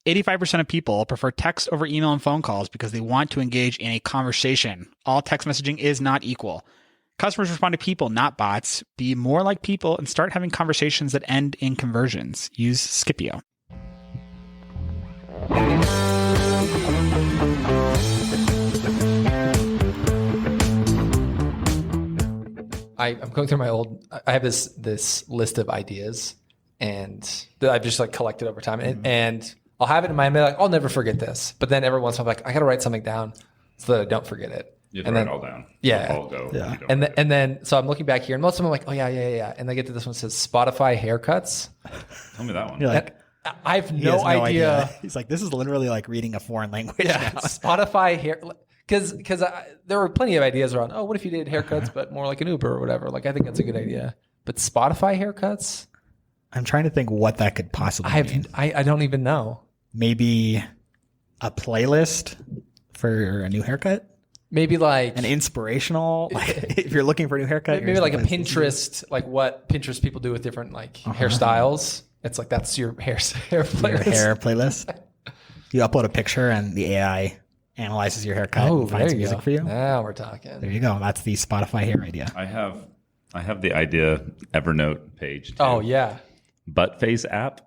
85% of people prefer text over email and phone calls because they want to engage in a conversation. All text messaging is not equal. Customers respond to people, not bots. Be more like people and start having conversations that end in conversions. Use Scipio. I'm going through I have this list of ideas and that I've just like collected over time. And I'll have it in my mind, like, I'll never forget this. But then every once in a while, I'm like, I got to write something down so that I don't forget it. You have to write it all down. Yeah. All go. Yeah. And then, so I'm looking back here and most of them I'm like, oh yeah. And I get to this one that says Spotify haircuts. Tell me that one. You're like, I have no idea. He's like, this is literally like reading a foreign language. Yeah. Now. Spotify hair. Because there were plenty of ideas around, what if you did haircuts, but more like an Uber or whatever? Like, I think that's a good idea. But Spotify haircuts? I'm trying to think what that could possibly mean. I don't even know. Maybe a playlist for a new haircut? Maybe like an inspirational, like if you're looking for a new haircut. Maybe like a Pinterest, like what Pinterest people do with different like hairstyles. It's like that's your hair playlist. Your hair playlist. You upload a picture and the AI analyzes your haircut and finds music for you. Now we're talking. There you go. That's the Spotify hair idea. I have the idea Evernote page too. Oh yeah. Butt face app.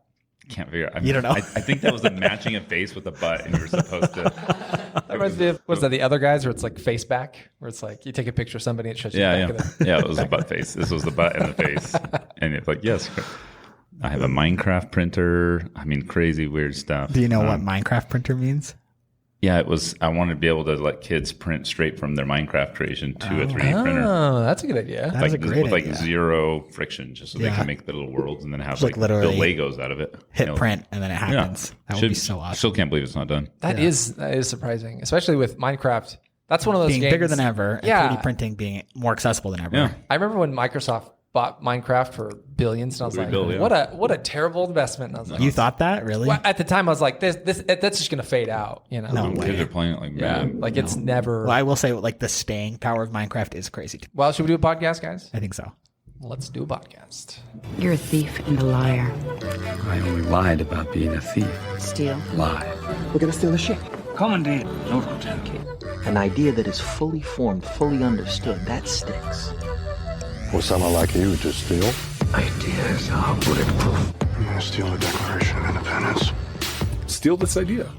Can't figure out. You don't know. I think that was matching a face with a butt, and you were supposed to. That reminds me of, what's that? The Other Guys, where it's like face back, where it's like you take a picture of somebody and it shows you. Yeah. It was a butt face. This was the butt and the face, and it's like yes. I have a Minecraft printer. I mean, crazy weird stuff. Do you know what Minecraft printer means? Yeah, it was. I wanted to be able to let kids print straight from their Minecraft creation to a 3D printer. Oh, that's a good idea. That's a great with idea. Like zero friction, just so they can make the little worlds and then have like build Legos out of it. Hit print and then it happens. That would be so awesome. Still can't believe it's not done. That is surprising, especially with Minecraft. That's one of those being games bigger than ever. And 3D printing being more accessible than ever. Yeah. I remember when Microsoft bought Minecraft for billions, and I was like, what a terrible investment. And I was like, you thought that really? Well, at the time, I was like, that's just going to fade out. You know, No way. Kids are playing it like mad. like it's never. Well, I will say, like the staying power of Minecraft is crazy too. Well, should we do a podcast, guys? I think so. Let's do a podcast. You're a thief and a liar. I only lied about being a thief. Steal. Lie. We're gonna steal the ship. Commandant, don't attack. An idea that is fully formed, fully understood, that sticks. For someone like you to steal? Ideas are bulletproof. I'm gonna steal the Declaration of Independence. Steal this idea.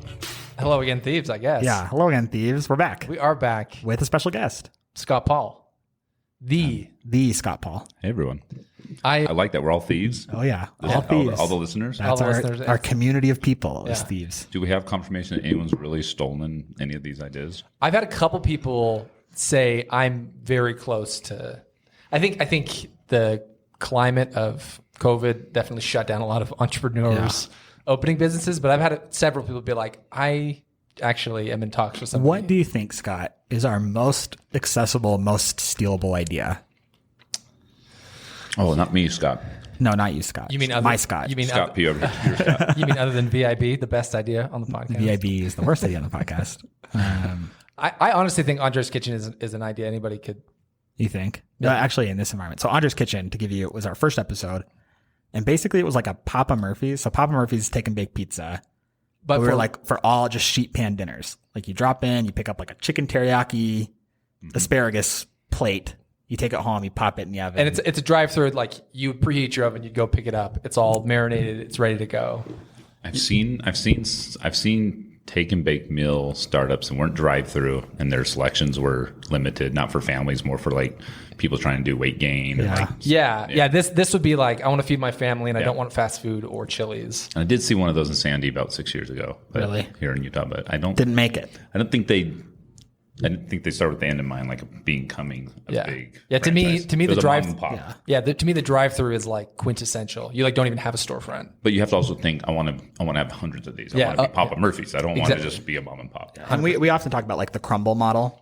Hello again, Thieves, I guess. Yeah. Hello again, Thieves. We're back. We are back with a special guest. Scott Paul. The Scott Paul. Hey, everyone. I like that. We're all thieves. Oh, yeah. All thieves. All the listeners. That's our community of people is thieves. Do we have confirmation that anyone's really stolen any of these ideas? I've had a couple people say I'm very close to... I think the climate of COVID definitely shut down a lot of entrepreneurs opening businesses, but I've had several people be like, I actually am in talks with somebody. What do you think, Scott, is our most accessible, most stealable idea? Oh, not me, Scott. No, not you, Scott. You mean my Scott? You mean Scott P. Over here, Scott. You mean other than VIB, the best idea on the podcast? VIB is the worst idea on the podcast. I honestly think Andre's Kitchen is an idea anybody could. You think? Yeah. No, actually, in this environment. So Andre's Kitchen, to give you, it was our first episode. And basically it was like a Papa Murphy's. So Papa Murphy's take and bake pizza. But we were like for all just sheet pan dinners. Like you drop in, you pick up like a chicken teriyaki, asparagus plate. You take it home, you pop it in the oven. And it's a drive-through, like you preheat your oven, you go pick it up. It's all marinated, it's ready to go. I've seen take and bake meal startups and weren't drive-through, and their selections were limited, not for families, more for like people trying to do weight gain. Yeah. And like, This would be like, I want to feed my family and I don't want fast food or Chili's. And I did see one of those in Sandy about 6 years ago. Really? Here in Utah, but didn't make it. I didn't think they started with the end in mind, like becoming a big. Yeah, to me, the drive. To me, the drive-through is like quintessential. You like don't even have a storefront. But you have to also think, I want to have hundreds of these. I want to be Papa Murphy's. I don't want to just be a mom and pop. Yeah. And we often talk about like the crumble model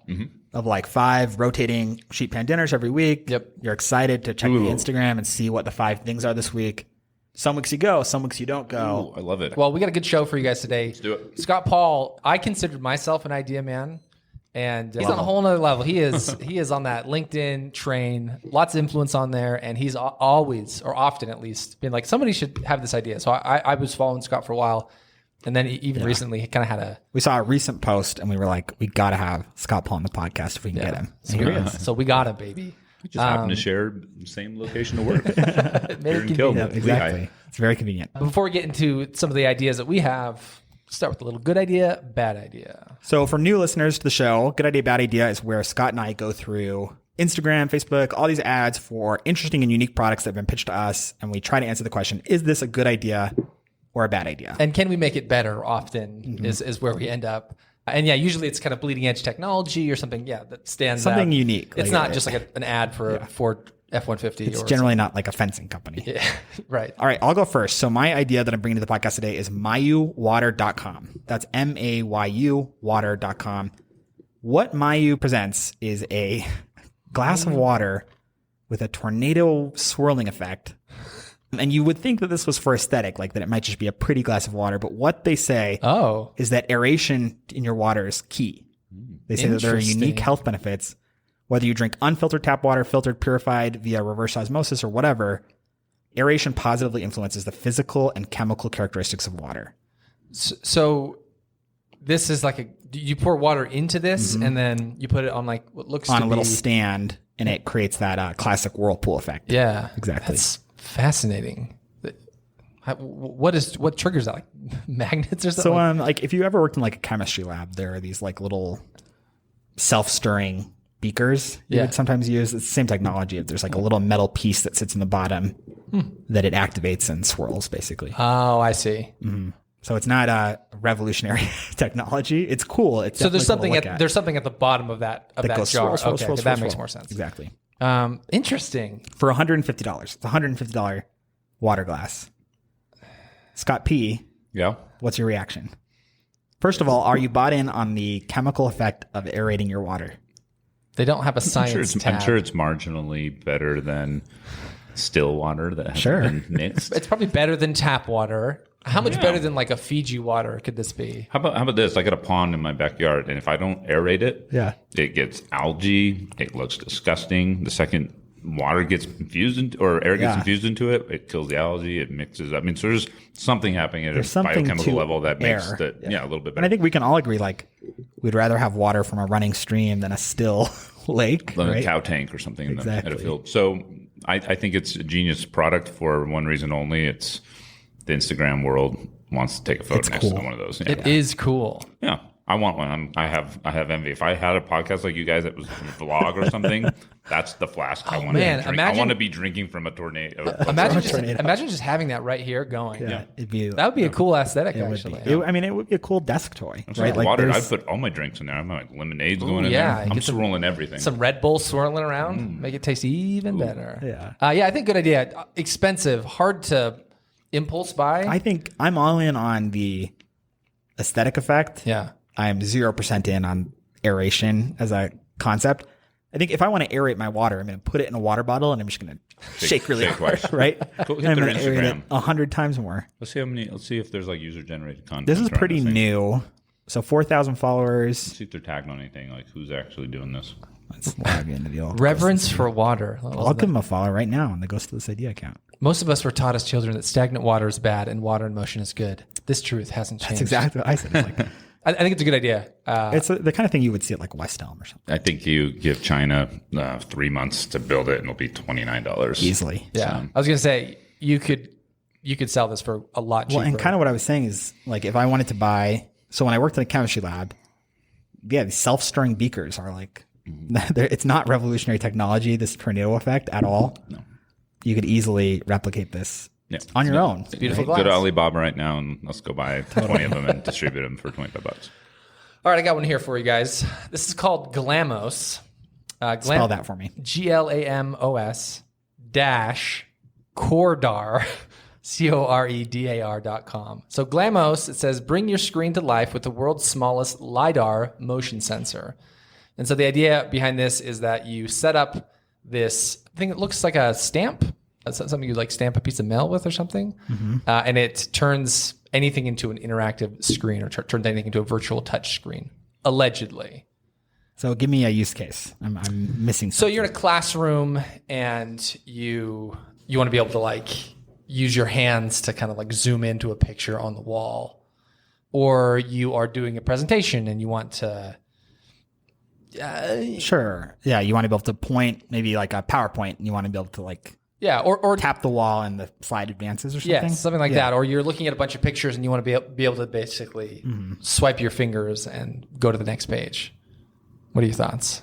of like 5 rotating sheet pan dinners every week. Yep. You're excited to check the Instagram and see what the 5 things are this week. Some weeks you go, some weeks you don't go. Ooh, I love it. Well, we got a good show for you guys today. Let's do it. Scott Paul, I considered myself an idea man. And he's on a whole nother level. He is on that LinkedIn train, lots of influence on there. And he's always, or often at least, been like, somebody should have this idea. So I was following Scott for a while. And then even recently, he kind of had a. We saw a recent post, and we were like, we got to have Scott Paul on the podcast if we can get him. And here he is. So we got him, baby. We just happen to share the same location to work. Exactly. It's very convenient. Before we get into some of the ideas that we have, start with a little good idea, bad idea. So for new listeners to the show, good idea, bad idea is where Scott and I go through Instagram, Facebook, all these ads for interesting and unique products that have been pitched to us. And we try to answer the question, is this a good idea or a bad idea? And can we make it better often is where we end up. And yeah, usually it's kind of bleeding edge technology or something, that stands out. Something unique. It's not just like an ad for a Ford F-150. It's generally not like a fencing company. Yeah, right. All right, I'll go first. So my idea that I'm bringing to the podcast today is mayuwater.com. That's MAYU water.com. What Mayu presents is a glass of water with a tornado swirling effect. And you would think that this was for aesthetic, like that it might just be a pretty glass of water. But what they say is that aeration in your water is key. They say that there are unique health benefits. Whether you drink unfiltered tap water, filtered, purified via reverse osmosis or whatever, aeration positively influences the physical and chemical characteristics of water. So this is like you pour water into this and then you put it on like what looks on a little stand, and it creates that classic whirlpool effect. Yeah, exactly. That's fascinating. What triggers that? Like magnets or something? So like if you ever worked in like a chemistry lab, there are these like little self-stirring beakers you would sometimes use. It's the same technology. There's like a little metal piece that sits in the bottom that it activates and swirls basically. Oh, I see. Mm-hmm. So it's not a revolutionary technology. It's cool. It's so there's something at the bottom of that jar. That makes more sense. Exactly. Interesting. For $150. It's a $150 water glass. Scott P. Yeah. What's your reaction? First of all, are you bought in on the chemical effect of aerating your water? They don't have a science tab. I'm sure it's marginally better than still water that has been mixed. It's probably better than tap water. How much better than like a Fiji water could this be? How about this? I got a pond in my backyard, and if I don't aerate it, it gets algae. It looks disgusting. The second water gets infused or air gets infused into it, it kills the algae. It mixes. I mean, so there's something happening at a biochemical level that makes that a little bit better. And I think we can all agree, like, we'd rather have water from a running stream than a still lake, than right? a cow tank or something Exactly. at a field. So I think it's a genius product for one reason only. It's the Instagram world wants to take a photo next to one of those. Yeah. It is cool. Yeah. I want one. I have envy. If I had a podcast like you guys that was a vlog or something, that's the flask I want to drink. I want to be drinking from a tornado. Imagine just having that right here going. Yeah. That would be a cool aesthetic, actually. It would be a cool desk toy, right? Like water. I'd put all my drinks in there. I'm like lemonades going in there. I'm swirling everything. Some Red Bull swirling around. Make it taste even better. Yeah. I think good idea. Expensive, hard to impulse buy. I think I'm all in on the aesthetic effect. Yeah. I'm 0% in on aeration as a concept. I think if I want to aerate my water, I'm going to put it in a water bottle and I'm just going to shake really hard, right? Go hit I'm their going to aerate it Instagram 100 times more. Let's see if there's like user generated content. This is pretty new. So 4,000 followers. Let's see if they're tagged on anything, like who's actually doing this. Let's log into the old Reverence for water. I'll give them a follow right now on the Ghost of This Idea account. Most of us were taught as children that stagnant water is bad and water in motion is good. This truth hasn't changed. That's exactly what I said. It's like, I think it's a good idea. it's the kind of thing you would see at like West Elm or something. I think you give China 3 months to build it, and it'll be $29 easily. Yeah, I was gonna say you could sell this for a lot cheaper. Well, and kind of what I was saying is like if I wanted to buy. So when I worked in a chemistry lab, these self-stirring beakers are like it's not revolutionary technology. This tornado effect at all. No, you could easily replicate this. Yeah. On your own. It's beautiful glass. Go to Alibaba right now and let's go buy 20 of them and distribute them for $25. All right, I got one here for you guys. This is called Glamos. Spell that for me. GLAMOS dash Cordar, COREDAR.com. So Glamos, it says, bring your screen to life with the world's smallest LiDAR motion sensor. And so the idea behind this is that you set up this thing that looks like a stamp. That's something you like stamp a piece of mail with or something. Mm-hmm. And it turns anything into an interactive screen or turns anything into a virtual touch screen, allegedly. So give me a use case. I'm missing something. So you're in a classroom and you want to be able to like use your hands to kind of like zoom into a picture on the wall. or you are doing a presentation and you want to. Sure. Yeah, you want to be able to point, maybe like a PowerPoint, and you want to be able to like or tap the wall and the slide advances or something. Yeah, something like that. Or you're looking at a bunch of pictures and you want to be able to basically swipe your fingers and go to the next page. What are your thoughts?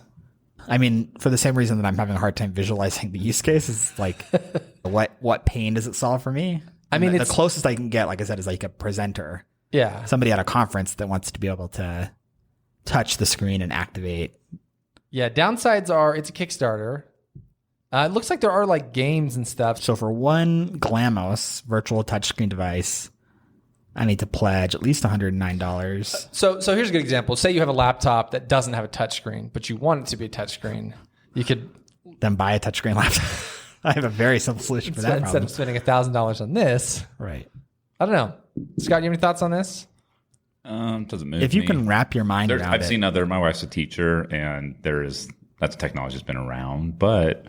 I mean, for the same reason that I'm having a hard time visualizing the use case is like, what pain does it solve for me? I mean, the closest I can get, like I said, is like a presenter. Yeah. Somebody at a conference that wants to be able to touch the screen and activate. Yeah, downsides are it's a Kickstarter. It looks like there are like games and stuff. So for one Glamos virtual touchscreen device, I need to pledge at least $109. So here's a good example. Say you have a laptop that doesn't have a touchscreen, but you want it to be a touchscreen. You could then buy a touchscreen laptop. I have a very simple solution for that instead problem. of spending $1,000 on this. Right. I don't know. Scott, you have any thoughts on this? Doesn't move If you me. can wrap your mind around I've it. seen other. My wife's a teacher, and that's technology that's been around, but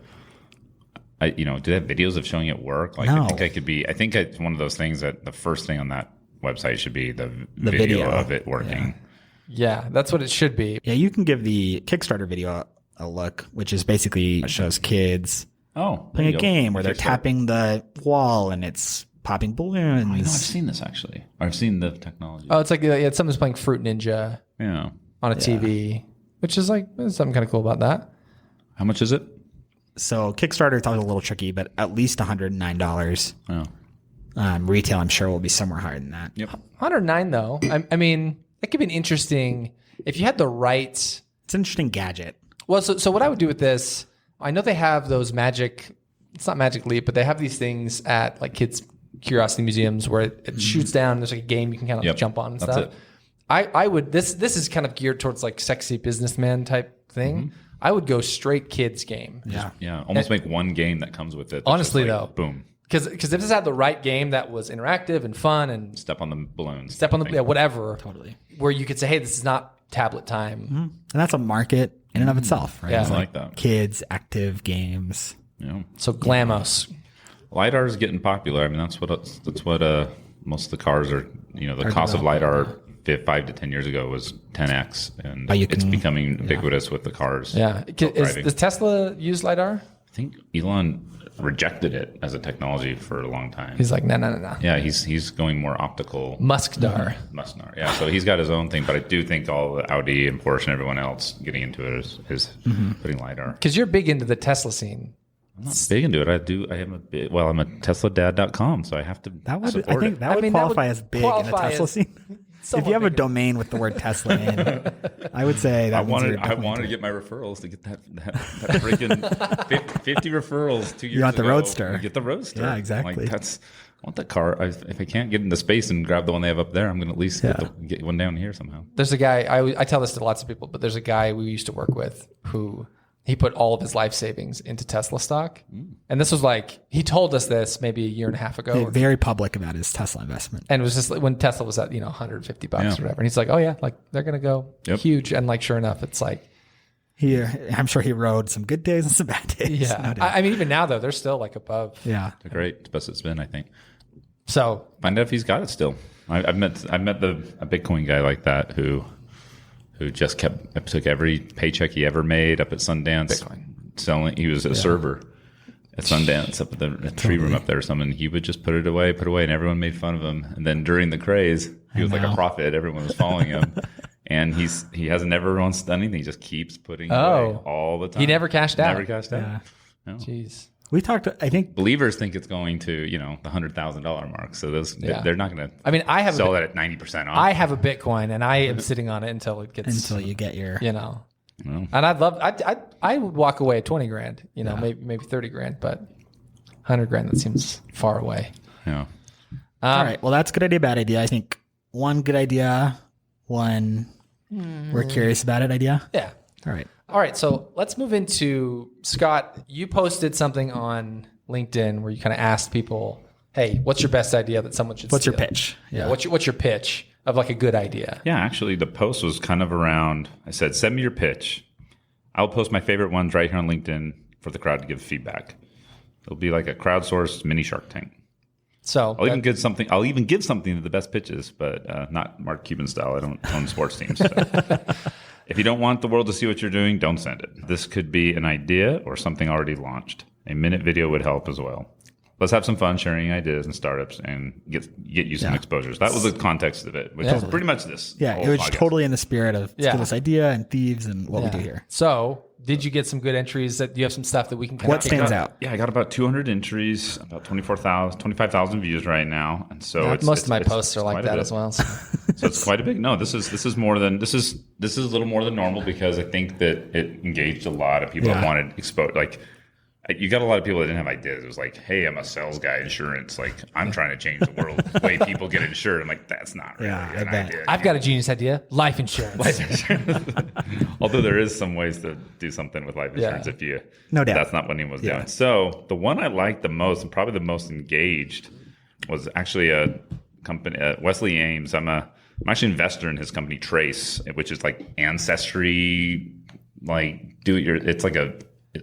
do they have videos of showing it work? Like, No. I think it's one of those things that the first thing on that website should be the video of it working. Yeah, that's what it should be. Yeah, you can give the Kickstarter video a look, which is basically it shows kids playing a game where they're tapping the wall and it's popping balloons. I know, I've seen this actually. I've seen the technology. Oh, it's like someone's playing Fruit Ninja Yeah. on a TV, which is like there's something kind of cool about that. How much is it? So Kickstarter, it's always a little tricky, but at least $109. Oh. Retail, I'm sure, will be somewhere higher than that. Yep. 109 though. I mean, that could be an interesting if you had the right. It's an interesting gadget. Well, so what I would do with this, I know they have those magic. It's not Magic Leap, but they have these things at like kids' curiosity museums where it shoots down. There's like a game you can kind of jump on and That's stuff. it. I would this is kind of geared towards like sexy businessman type thing. I would go straight kids game. Yeah. Almost make one game that comes with it. that's Honestly, just like, though, boom. Because if this had the right game that was interactive and fun and Step on the balloons. step on the whatever, Totally. where you could say, hey, this is not tablet time. And that's a market in and of itself, right? Yeah. It's I like that. Kids, active games. Yeah. So Glamos. LiDAR is getting popular. I mean, that's what most of the cars are. The cost of LiDAR 5 to 10 years ago was 10x, and it's becoming ubiquitous with the cars. Yeah. Does Tesla use LiDAR? I think Elon rejected it as a technology for a long time. He's like, no. Yeah, he's going more optical. Muskdar. Musknar. Yeah, so he's got his own thing, but I do think all the Audi and Porsche and everyone else getting into it is putting LiDAR. Because you're big into the Tesla scene. I'm not big into it. I am a bit. Well, I'm a TeslaDad.com, so I have to That would, support I think it. that would qualify as big in the Tesla scene. If you have a domain with the word Tesla in, I would say that I means you're wanted definitely to get my referrals to get that freaking 50 referrals 2 years ago. You want the Roadster. Get the Roadster. Yeah, exactly. Like, I want that car. If I can't get into space and grab the one they have up there, I'm going to at least get one down here somehow. There's a guy, I tell this to lots of people, but there's a guy we used to work with who he put all of his life savings into Tesla stock. And this was like, he told us this maybe a year and a half ago. very public about his Tesla investment. And it was just like when Tesla was at, $150 or whatever. And he's like, oh yeah, like they're going to go huge. And like, sure enough, it's like. I'm sure he rode some good days and some bad days. Yeah. No doubt. I mean, even now though, they're still like above. Yeah. It's great. It's best it's been, I think. So. Find out if he's got it still. I've met a Bitcoin guy like that who just took every paycheck he ever made up at Sundance. Bitcoin. Selling. He was a server at Sundance up at the tree room up there or something. He would just put it away, and everyone made fun of him. And then during the craze, he was like a prophet. Everyone was following him. And he hasn't never once done anything. He just keeps putting away all the time. He never cashed out. Never cashed out. Yeah. No. Jeez. We talked, I think. Believers think it's going to, the $100,000 mark. So they're not going to I mean, I have sell that at 90% off. I have a Bitcoin and I am sitting on it until it gets. Until you get your. And I would walk away at 20 grand, maybe 30 grand, but 100 grand, that seems far away. Yeah. All right. Well, that's good idea, bad idea. I think one good idea, one we're curious about it idea. Yeah. All right. So let's move into Scott. You posted something on LinkedIn where you kind of asked people, hey, what's your best idea that someone should What's your steal? pitch? Yeah. What's your pitch of like a good idea? Yeah, actually, the post was kind of around. I said, send me your pitch. I'll post my favorite ones right here on LinkedIn for the crowd to give feedback. It'll be like a crowdsourced mini Shark Tank. So I'll even give something to the best pitches, but not Mark Cuban style. I don't own sports teams. So. If you don't want the world to see what you're doing, don't send it. This could be an idea or something already launched. A minute video would help as well. Let's have some fun sharing ideas and startups and get you some exposures. That was the context of it, which is pretty much this. Yeah, it was totally in the spirit of this idea and Thieves and what we do here. So, did you get some good entries? That you have some stuff that we can kind What stands out? Yeah, I got about 200 entries, about 25,000 views right now, and so most of my posts are like that as well. So. So it's quite a big. No, this is a little more than normal because I think that it engaged a lot of people that wanted exposed. Like, you got a lot of people that didn't have ideas. It was like, hey, I'm a sales guy, insurance. Like, I'm trying to change the world, the way people get insured. I'm like, that's not really an idea. I've got a genius idea: life insurance. Although there is some ways to do something with life insurance if you. No doubt. That's not what he was doing. So the one I liked the most and probably the most engaged was actually a company, Wesley Ames. I'm actually an investor in his company Trace, which is like ancestry, like it's like a.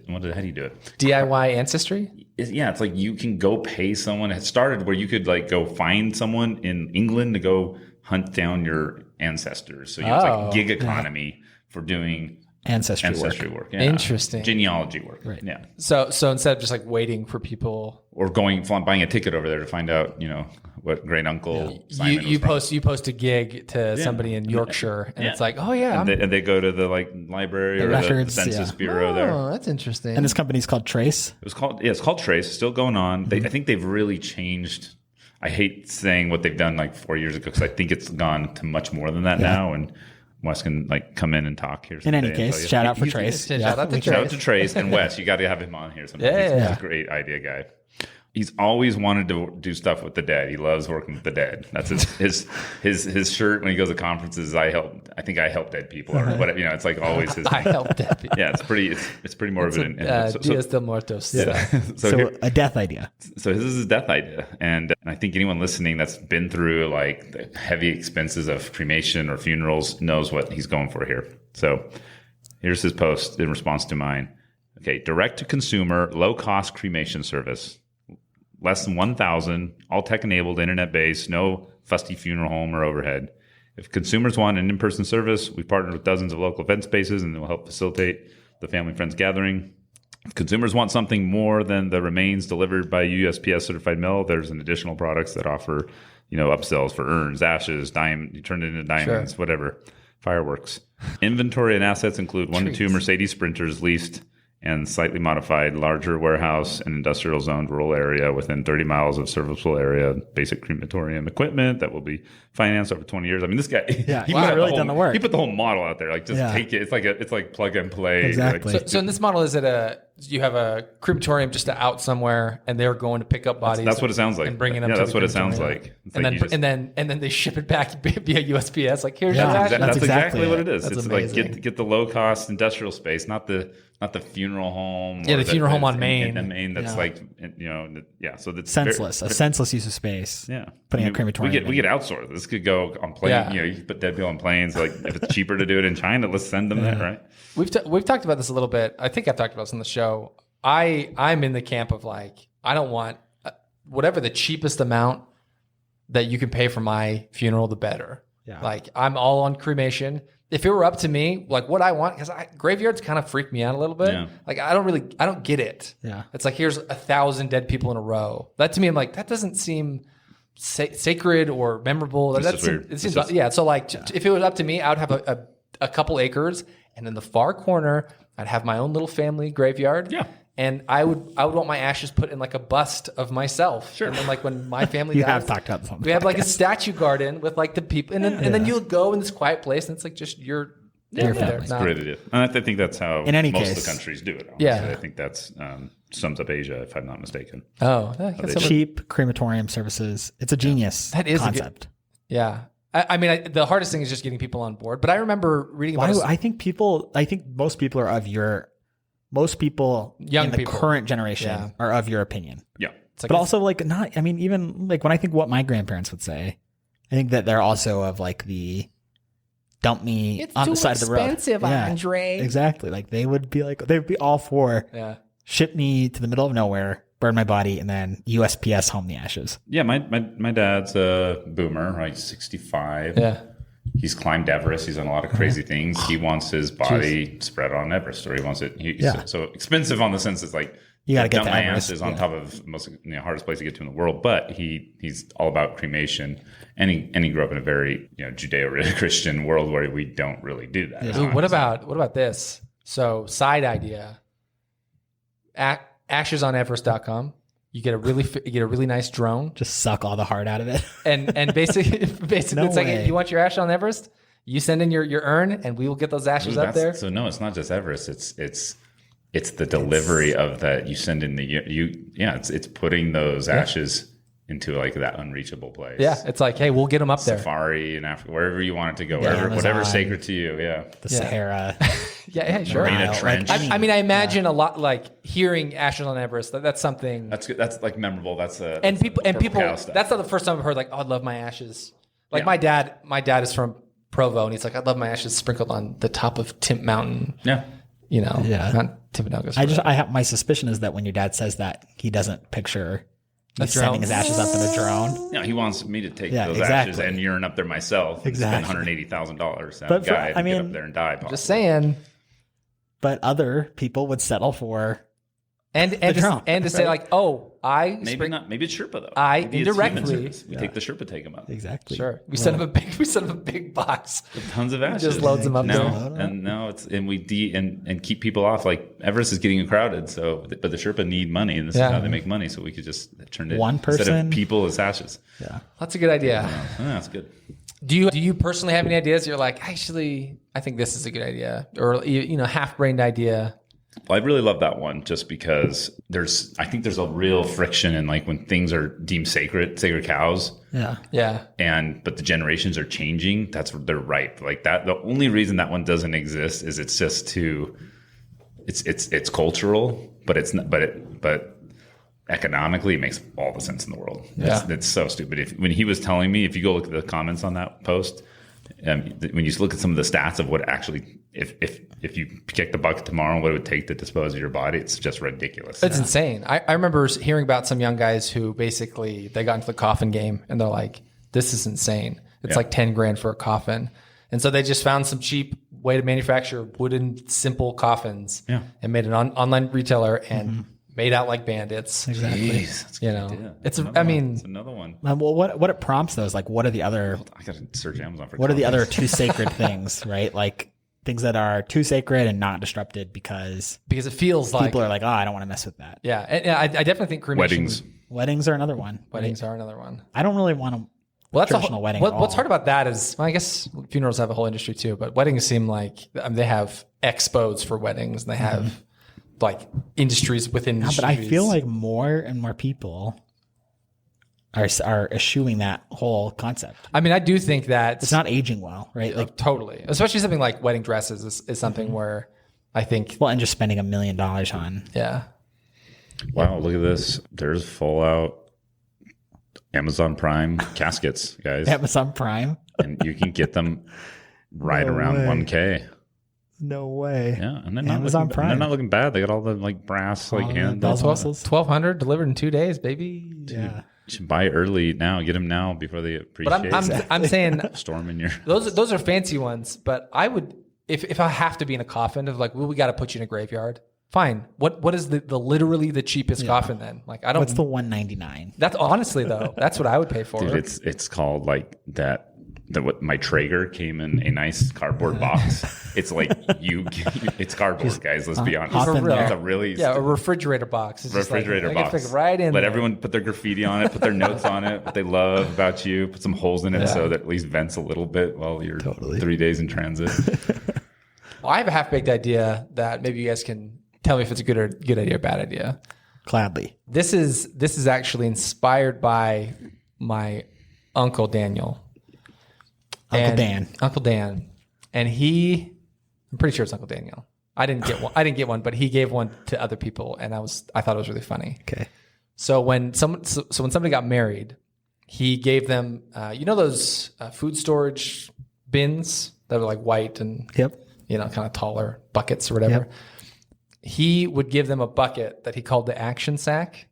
How do you do it? DIY ancestry? It's like you can go pay someone. It started where you could like go find someone in England to go hunt down your ancestors. So it's like gig economy for doing ancestry work. Yeah. Interesting. Genealogy work. Right. Yeah. So instead of just like waiting for people or buying a ticket over there to find out, what great uncle Simon you post a gig to somebody in Yorkshire and it's like, and they go to the like library or records, the Census Bureau there. Oh, that's interesting. And this company's called Trace. It's called Trace. Still going on. I think they've really changed. I hate saying what they've done like 4 years ago because I think it's gone to much more than that now. And Wes can like come in and talk here. In any case, shout out for Trace. Shout out to Trace and Wes. You got to have him on here sometime. He's a great idea guy. He's always wanted to do stuff with the dead. He loves working with the dead. That's his shirt when he goes to conferences. I think I help dead people or whatever. It's like always his. I help dead people. Yeah, it's pretty morbid. Dias de Muertos. Yeah. So a death idea. So this is his death idea, and I think anyone listening that's been through like the heavy expenses of cremation or funerals knows what he's going for here. So here's his post in response to mine. Okay, direct to consumer, low cost cremation service. Less than 1,000, all tech-enabled, internet-based, no fusty funeral home or overhead. If consumers want an in-person service, we've partnered with dozens of local event spaces and will help facilitate the family friends gathering. If consumers want something more than the remains delivered by USPS certified mail, there's an additional products that offer, upsells for urns, ashes, you turn it into diamonds, whatever, fireworks. Inventory and assets include 1 to 2 Mercedes Sprinters leased and slightly modified, larger warehouse and industrial zoned rural area within 30 miles of serviceable area, basic crematorium equipment that will be financed over 20 years. I mean, this guy, he's really done the work. He put the whole model out there. Like, just take it. It's like plug and play. Exactly. Like, so in this model, is it you have a crematorium just out somewhere and they're going to pick up bodies? That's what it sounds like. And bringing them yeah, to that's the what it sounds like. And then they ship it back via USPS. Like, here's your that's ashes. That's exactly exactly what it is. That's It's amazing. like get the low cost industrial space, not the funeral home. Yeah, the funeral home on Main. In Maine, that's So that's senseless. A senseless use of space. Yeah, Putting a crematorium. We get outsourced. This could go on planes. Yeah. You can put dead people on planes. Like if it's cheaper to do it in China, let's send them there, right? We've talked about this a little bit. I think I've talked about this on the show. I'm in the camp of like, I don't want whatever the cheapest amount that you can pay for my funeral, the better. Yeah. Like I'm all on cremation. If it were up to me, like what I want, because graveyards kind of freak me out a little bit. Yeah. Like I don't get it. Yeah. It's like, here's 1,000 dead people in a row. That to me, I'm like, that doesn't seem sacred or memorable. It's just weird. It seems, so like, if it was up to me, I would have a couple acres, and in the far corner, I'd have my own little family graveyard. Yeah. And I would want my ashes put in like a bust of myself. Sure. And then like when my family You dies, have talked about this on the we have like a podcast. statue garden with like the people, and then you'll go in this quiet place, and it's like just your family. there. It's a great idea. And I think that's how In any most case. of the countries do it. Honestly. Yeah. I think that's sums up Asia, if I'm not mistaken. Oh, I guess Cheap crematorium services. It's a genius That is a good- concept. yeah. I mean, the hardest thing is just getting people on board. But I remember reading about I think most people are of your. Most people Young in the people. current generation are of your opinion. Yeah. like But also like not, I mean, even like when I think what my grandparents would say, I think that they're also of like the dump me on the side of the road. expensive, Andre. Exactly. Like they would be all for Yeah. ship me to the middle of nowhere burn my body, and then USPS home the ashes. Yeah, my dad's a boomer, right? 65. Yeah. He's climbed Everest. He's done a lot of crazy things. He wants his body spread on Everest, or he wants it. So expensive on the sense it's like you got to get to my Everest. ashes on top of most hardest place to get to in the world. But he's all about cremation, and he grew up in a very Judeo-Christian world where we don't really do that. Ooh, what about this? So side idea: ashesoneverest.com. You get a really nice drone. Just suck all the heart out of it. And basically No it's way. like, you want your ash on Everest? You send in your urn, and we will get those ashes up there. So no, it's not just Everest. It's the delivery of that. You send in it's putting those ashes into like that unreachable place. Yeah, it's like, hey, we'll get them up there. Safari in Africa, wherever you want it to go, Amazon, whatever's sacred to you. Yeah, the Sahara. Yeah, sure. Marina Trench. I mean, I imagine a lot like hearing ashes on Everest. That's something. That's good. That's like memorable. That's People. stuff. That's not the first time I've heard like, oh, I'd love my ashes. Like my dad is from Provo, and he's like, I'd love my ashes sprinkled on the top of Timp Mountain. Yeah. Not Timpanogos. My suspicion is that when your dad says that, he doesn't picture A sending drone. his ashes up in a drone. No, he wants me to take those exactly. ashes and urine up there myself. Exactly. Spend $180,000 to have But a guy to get up there and die. Just saying. But other people would settle for And drone. to say like, oh, Maybe not. Maybe it's Sherpa though. Maybe it's human indirectly- service. We take the Sherpa, take him up. exactly. Sure. We send him a big box. With tons of ashes. Just loads them up there. And keep people off. Like Everest is getting crowded, but the Sherpa need money, and this is how they make money. So we could just turn it One instead person- of people as ashes. Yeah. That's a good idea. That's good. Do you personally have any ideas? You're like, actually, I think this is a good idea, or half-brained idea. Well, I really love that one just because I think there's a real friction in like when things are deemed sacred cows. Yeah. Yeah. But the generations are changing. They're ripe like that. The only reason that one doesn't exist is it's just it's cultural, but it's not, but economically it makes all the sense in the world. It's so stupid. When he was telling me, if you go look at the comments on that post, when you look at some of the stats of what actually, if you kick the bucket tomorrow, what it would take to dispose of your body, it's just ridiculous. It's insane. I remember hearing about some young guys who basically they got into the coffin game, and they're like, this is insane. It's like $10,000 for a coffin. And so they just found some cheap way to manufacture wooden, simple coffins and made an online retailer and made out like bandits. Exactly. Jeez, it's another one. Well, what it prompts though is like, what are the other? I got to search Amazon for. What are the other two sacred things, right? Like things that are too sacred and not disrupted because it feels like people are like, oh, I don't want to mess with that. Yeah, and I definitely think cremation. Weddings are another one. Weddings are another one. I don't really want to. Well, that's traditional wedding. What's hard about that is, well, I guess funerals have a whole industry too, but weddings seem like they have expos for weddings, and they have like industries within industries. But I feel like more and more people are eschewing that whole concept. I mean, I do think that it's not aging well, right? Like totally, especially something like wedding dresses is something where I think. Well, and just spending $1 million on. Yeah. Wow, look at this. There's full out Amazon Prime caskets, guys. Amazon Prime. And you can get them around $1,000. No way. Yeah, and Amazon Prime. They're not looking bad. They got all the like brass hand bells and whistles. 1,200 delivered in 2 days, baby. Yeah. You should buy early now. Get them now before they appreciate. But I'm saying storm in your. Those are fancy ones. But I would if I have to be in a coffin of like, well, we got to put you in a graveyard. Fine. What is the literally the cheapest coffin then? Like I don't. What's the $199? That's honestly though. That's what I would pay for. Dude, it's called like that. What my Traeger came in a nice cardboard box. It's like it's cardboard, guys. Let's be honest. It's a really a refrigerator box. It's refrigerator just like, box. I can fit right in. Let there. everyone put their graffiti on it, put their notes on it, what they love about you. Put some holes in it so that at least vents a little bit while you're 3 days in transit. Well, I have a half-baked idea that maybe you guys can tell me if it's a good idea or bad idea. Gladly. This is actually inspired by my Uncle Daniel. Uncle Dan. And I'm pretty sure it's Uncle Daniel. I didn't get one, but he gave one to other people, and I thought it was really funny. Okay. So when somebody got married, he gave them those food storage bins that are like white and kind of taller buckets or whatever. Yep. He would give them a bucket that he called the action sack,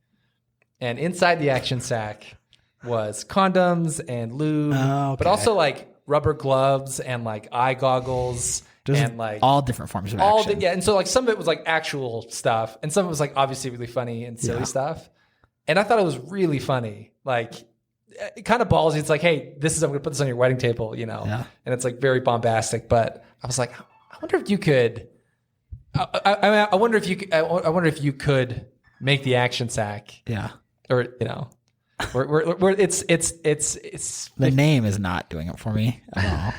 and inside the action sack was condoms and lube, but also like rubber gloves and like eye goggles. Just and like all different forms of action. And so like some of it was like actual stuff, and some of it was like obviously really funny and silly stuff. And I thought it was really funny, like kind of ballsy. It's like, hey, I'm going to put this on your wedding table, you know, and it's like very bombastic. But I was like, I wonder if you could. I wonder if you could make the action sack, or you know, where it's the name is not doing it for me at all.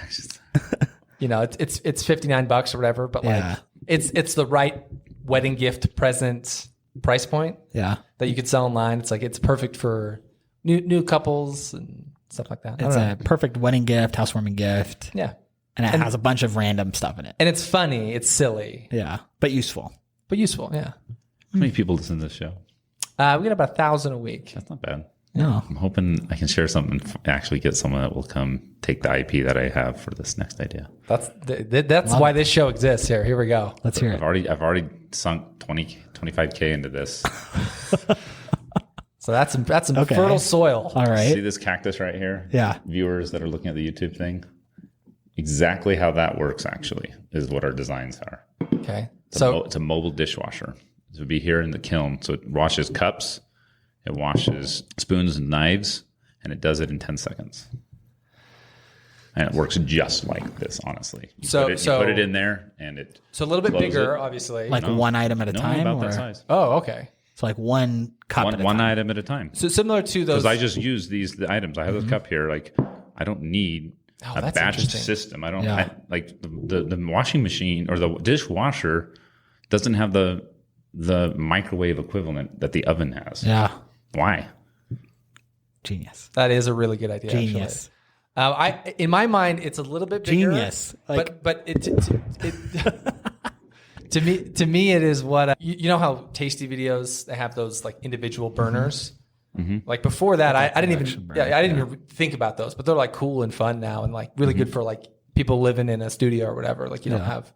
You know, it's $59 or whatever, but like it's the right wedding gift present price point. Yeah, that you could sell online. It's like it's perfect for new couples and stuff like that. It's a perfect wedding gift, housewarming gift. Yeah, and it has a bunch of random stuff in it. And it's funny, it's silly. Yeah, but useful. Yeah. How many people listen to this show? We get about 1,000 a week. That's not bad. No, I'm hoping I can share something and actually get someone that will come take the IP that I have for this next idea. That's why this show exists. Here we go. Let's hear it. I've already sunk 25K into this. So that's some fertile soil. All right. See this cactus right here? Yeah. Viewers that are looking at the YouTube thing, exactly how that works actually is what our designs are. Okay. It's a mobile dishwasher. This would be here in the kiln. So it washes cups. It washes spoons and knives, and it does it in 10 seconds. And it works just like this, honestly. You put it in there, and it so a little bit bigger, obviously. Like one item at a time? About that size. Oh, okay. So like one cup at a time. One item at a time. So similar to those. Because I just use the items. I have this cup here. Like, I don't need a batch system. I don't like the washing machine or the dishwasher doesn't have the microwave equivalent that the oven has. Yeah. Why? Genius. That is a really good idea. Genius. Actually. In my mind, it's a little bit bigger. Genius. But it to me, it is what you know how Tasty videos, they have those like individual burners. Mm-hmm. Like before that, I didn't even think about those, but they're like cool and fun now, and like really good for like people living in a studio or whatever. Like you don't have.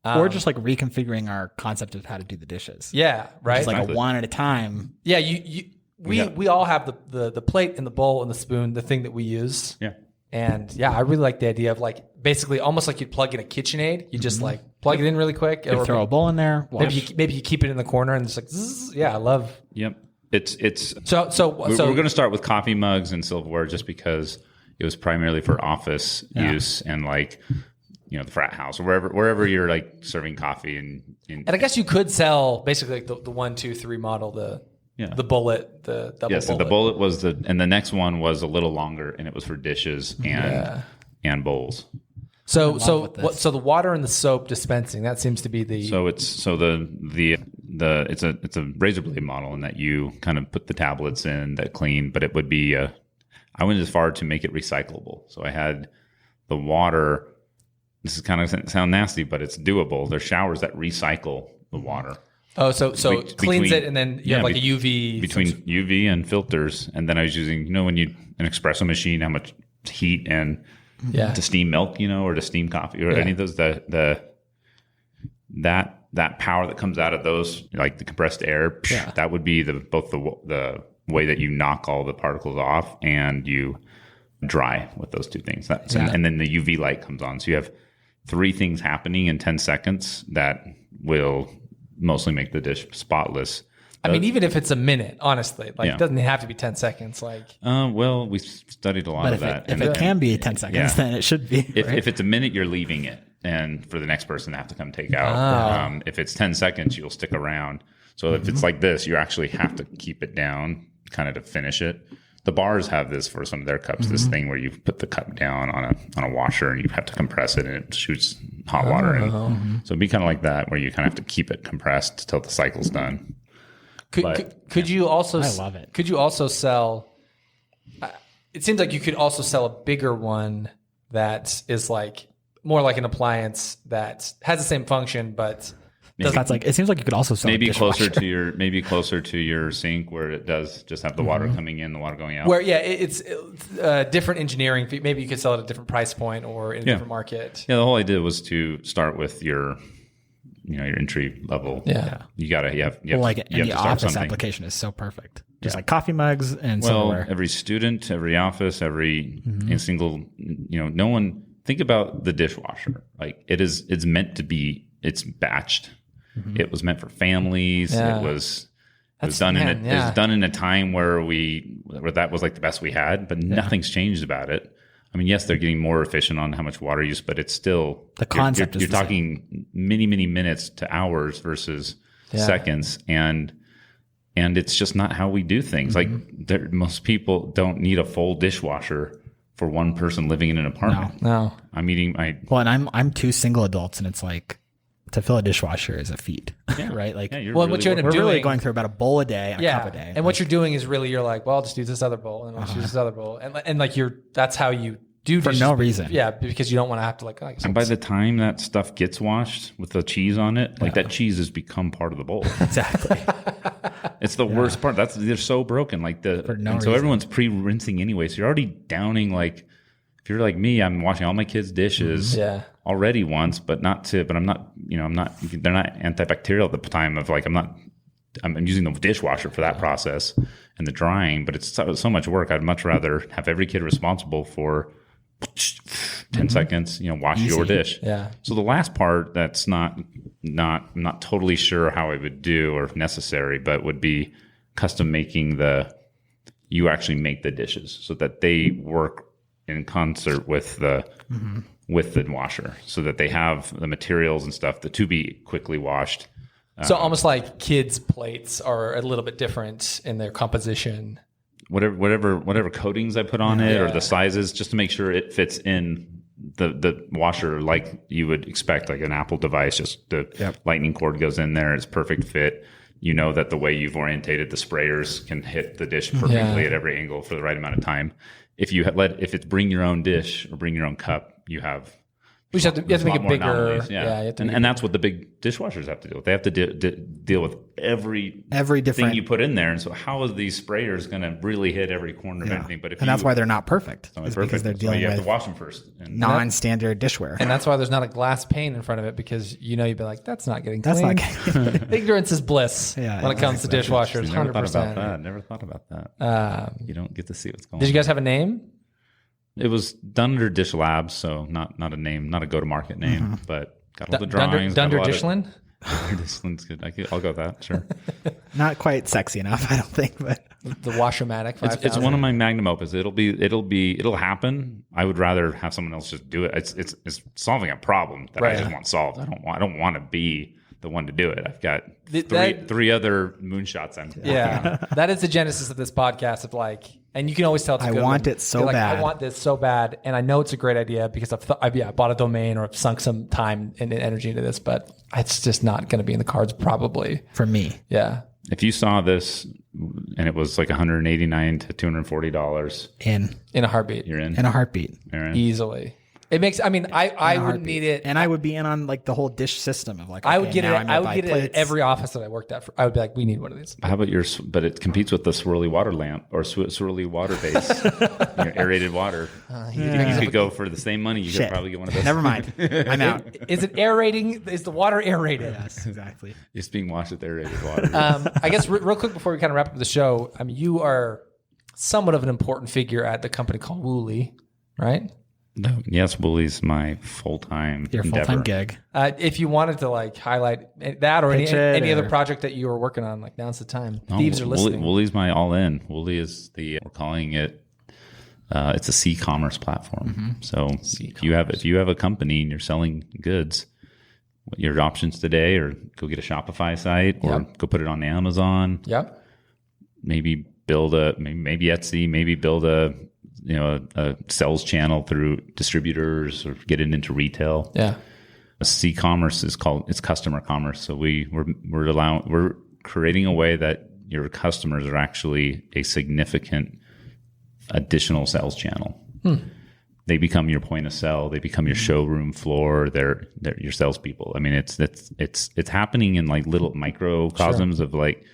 Or just like reconfiguring our concept of how to do the dishes. Yeah, right. Just like a one at a time. Yeah, we all have the plate and the bowl and the spoon, the thing that we use. Yeah. And yeah, I really like the idea of like basically almost like you'd plug in a KitchenAid. You just like plug it in really quick. Or throw a bowl in there. Maybe you keep it in the corner and it's like zzz. Yeah, I love. Yep. It's so we're going to start with coffee mugs and silverware just because it was primarily for office use and like. You know, the frat house or wherever you're like serving coffee and I guess you could sell basically like the 1, 2, 3 model, the bullet, the double bullet. So the bullet was and the next one was a little longer and it was for dishes and bowls. So the water and the soap dispensing, that seems to be the it's a razor blade model in that you kind of put the tablets in that clean, but it would be I went as far to make it recyclable. So I had the water. This is kind of sound nasty, but it's doable. There's showers that recycle the water. Oh, so it cleans it, and then you have like a UV between UV and filters. And then I was using, when an espresso machine, how much heat and to steam milk, or to steam coffee or any of those. That power that comes out of those, like the compressed air, that would be both the way that you knock all the particles off and you dry with those two things. And then the UV light comes on, so you have 3 things happening in 10 seconds that will mostly make the dish spotless. I mean, even if it's a minute, honestly, it doesn't have to be 10 seconds. Well, we studied a lot of that. If it can be 10 seconds, then it should be. If it's a minute, you're leaving it, and for the next person to have to come take out. If it's 10 seconds, you'll stick around. So if it's like this, you actually have to keep it down, kind of to finish it. The bars have this for some of their cups, this thing where you put the cup down on a washer and you have to compress it and it shoots hot water in. So it'd be kind of like that where you kind of have to keep it compressed till the cycle's done. Could you also? I love it. Could you also sell? It seems like you could also sell a bigger one that is like more like an appliance that has the same function, but it seems like you could also sell maybe closer to your sink where it does just have the water coming in, the water going out. Where it's different engineering. Maybe you could sell it at a different price point or in a different market. Yeah, the whole idea was to start with your your entry level. Yeah. You have like to the start office something. application is so perfect. Just like coffee mugs and silverware. Every student, every office, every single, no one, think about the dishwasher. Like it's meant to be, it's batched. It was meant for families. Yeah. It was done it was done in a time where that was like the best we had, but nothing's changed about it. I mean, yes, they're getting more efficient on how much water use, but it's still the concept. You're talking many, many minutes to hours versus seconds, and it's just not how we do things. Like most people don't need a full dishwasher for one person living in an apartment. No. I'm eating and I'm 2 single adults, and it's like to fill a dishwasher is a feet, right? Like, what you end up doing, we're really going through about a bowl a day, and a cup a day. And what you're doing is really, you're like, well, I'll just use this other bowl, and I'll just use this other bowl, and like that's how you do for dishes. No reason. Yeah, because you don't want to have to like. And by the time that stuff gets washed with the cheese on it, like that cheese has become part of the bowl. Exactly. It's the worst part. They're so broken. Like so everyone's pre-rinsing anyway. So you're already downing. Like if you're like me, I'm washing all my kids' dishes already once, but I'm not. They're not antibacterial at the time of like I'm using the dishwasher for that process and the drying, but it's so much work. I'd much rather have every kid responsible for 10 seconds, wash your dish. Yeah. So the last part that's I'm not totally sure how I would do or if necessary, but would be custom making you actually make the dishes so that they work in concert with the washer so that they have the materials and stuff to be quickly washed. So almost like kids' plates are a little bit different in their composition. Whatever coatings I put on it or the sizes, just to make sure it fits in the washer like you would expect, like an Apple device. Just the lightning cord goes in there; it's perfect fit. You know that the way you've orientated the sprayers can hit the dish perfectly at every angle for the right amount of time. If it's bring your own dish or bring your own cup, you have. You have to make it bigger. And that's what the big dishwashers have to deal with. They have to deal with every different thing you put in there. And so how is these sprayers going to really hit every corner of anything? But that's why they're not perfect. Because they're dealing you have with to wash them first. Non-standard dishware. And that's why there's not a glass pane in front of it, because you'd be like, that's not getting clean. Ignorance is bliss when it comes to dishwashers. 100%. Never thought about that. You don't get to see what's going on. Did you guys have a name? It was done under Dish Labs, so not a name, not a go-to-market name, but got all the drawings. Dunder Dishland? Dunder Dishland's good. I'll go with that, sure. Not quite sexy enough, I don't think, but the Washomatic 5000. It's one of my magnum opus. It'll happen. I would rather have someone else just do it. It's solving a problem that I just want solved. I don't want to be the one to do it. I've got three other moonshots. That is the genesis of this podcast of like, and you can always tell it's a good one. it so bad. I want this so bad, and I know it's a great idea because I bought a domain or I've sunk some time and energy into this, but it's just not going to be in the cards probably for me. Yeah. If you saw this and it was like $189 to $240 in a heartbeat, you're in a heartbeat, easily. It makes. I mean, I wouldn't need it, and I would be in on like the whole dish system of like. I would get it. I would get it at every office that I worked at. I would be like, we need one of these. How about yours? But it competes with the swirly water lamp or swirly water base, aerated water. You could go for the same money. You could probably get one of those. Never mind. I'm out. Is it aerating? Is the water aerated? Yes, exactly. It's being washed with aerated water. I guess real quick before we kind of wrap up the show. I mean, you are somewhat of an important figure at the company called Wooly, right? Yes, Wooly's my full-time gig. If you wanted to like highlight that or any other project that you were working on, like now's the time. Thieves are listening. Wooly's my all-in. Wooly is we're calling it. It's a C-commerce platform. So if you have a company and you're selling goods, your options today are go get a Shopify site or go put it on Amazon. Yep. Maybe build maybe Etsy. Maybe build a sales channel through distributors or get it into retail. Yeah. C-commerce it's customer commerce. So we're creating a way that your customers are actually a significant additional sales channel. They become your point of sale. They become your showroom floor. They're your salespeople. I mean, it's happening in like little microcosms of like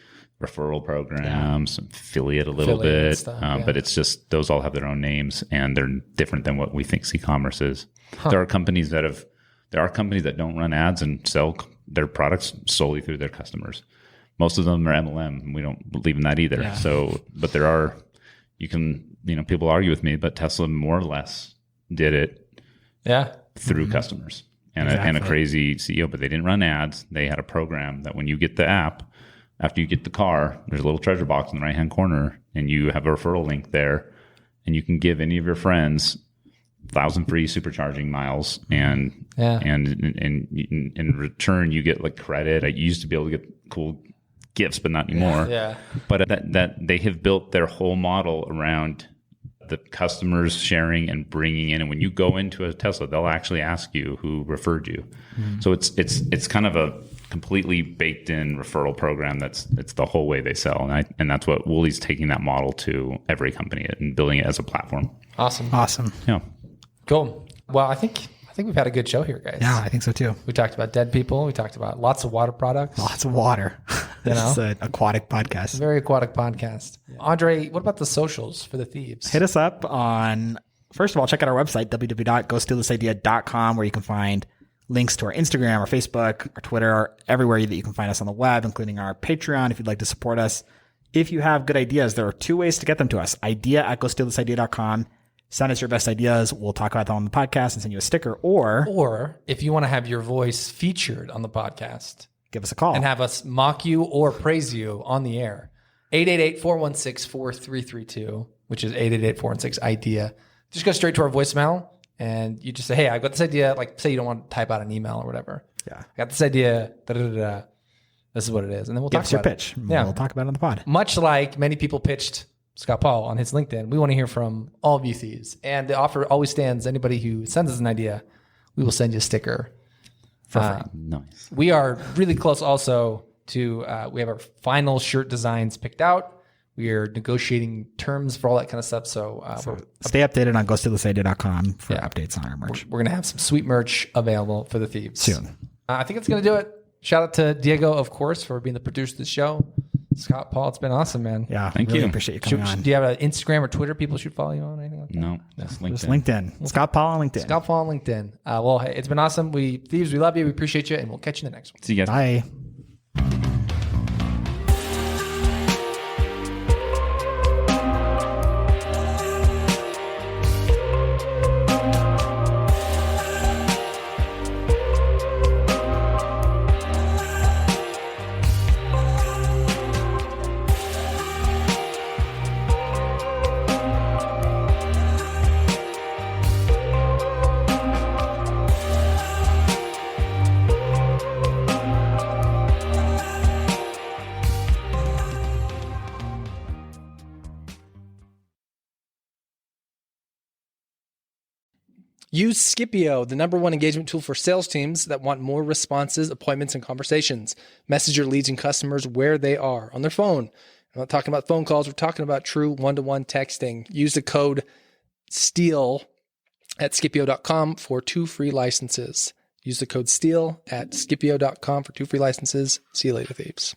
referral programs, affiliate a little bit, stuff, but it's just those all have their own names and they're different than what we think C-commerce is. There are companies that don't run ads and sell their products solely through their customers. Most of them are MLM, and we don't believe in that either. So, but there are, people argue with me, but Tesla more or less did it through customers and a crazy CEO, but they didn't run ads. They had a program that when you get the app, after you get the car, there's a little treasure box in the right-hand corner, and you have a referral link there, and you can give any of your friends 1,000 free supercharging miles, and in return you get like credit. I used to be able to get cool gifts, but not anymore. But that they have built their whole model around the customers sharing and bringing in. And when you go into a Tesla, they'll actually ask you who referred you. So it's kind of a completely baked in referral program. It's the whole way they sell, and that's what Woolie's taking that model to every company and building it as a platform. Awesome. Yeah. Cool. Well, I think we've had a good show here, guys. Yeah, I think so too. We talked about dead people. We talked about lots of water products. Lots of water. This is an aquatic podcast. It's a very aquatic podcast. Andre, what about the socials for the Thieves? Hit us up on, first of all, check out our website, www.gostealthisidea.com, where you can find links to our Instagram, our Facebook, our Twitter, everywhere that you can find us on the web, including our Patreon if you'd like to support us. If you have good ideas, there are 2 ways to get them to us. idea@gostealthisidea.com. Send us your best ideas. We'll talk about them on the podcast and send you a sticker. Or if you want to have your voice featured on the podcast, give us a call and have us mock you or praise you on the air. 888-416-4332, which is 888-416-IDEA. Just go straight to our voicemail and you just say, hey, I got this idea. Like, say you don't want to type out an email or whatever. Yeah. I got this idea. Da-da-da-da. This is what it is. And then we'll talk about your pitch. Yeah. We'll talk about it on the pod. Much like many people pitched Scott Paul on his LinkedIn, we want to hear from all of you thieves. And the offer always stands. Anybody who sends us an idea, we will send you a sticker. For free. Nice. We are really close also to, we have our final shirt designs picked out. We are negotiating terms for all that kind of stuff. So stay updated on gostealthisidea.com for updates on our merch. We're going to have some sweet merch available for the Thieves soon. I think it's going to do it. Shout out to Diego, of course, for being the producer of the show. Scott Paul, it's been awesome, man. Yeah, thank really you. Appreciate you coming on. Do you have an Instagram or Twitter people should follow you on? Anything like that? No, just LinkedIn. Just LinkedIn. Scott Paul on LinkedIn. Scott Paul on LinkedIn. Well, hey, it's been awesome. Thieves, we love you. We appreciate you, and we'll catch you in the next one. See you guys. Bye. Use Scipio, the #1 engagement tool for sales teams that want more responses, appointments, and conversations. Message your leads and customers where they are on their phone. I'm not talking about phone calls. We're talking about true one-to-one texting. Use the code STEAL at Scipio.com for 2 free licenses. Use the code STEAL at Scipio.com for 2 free licenses. See you later, Thieves.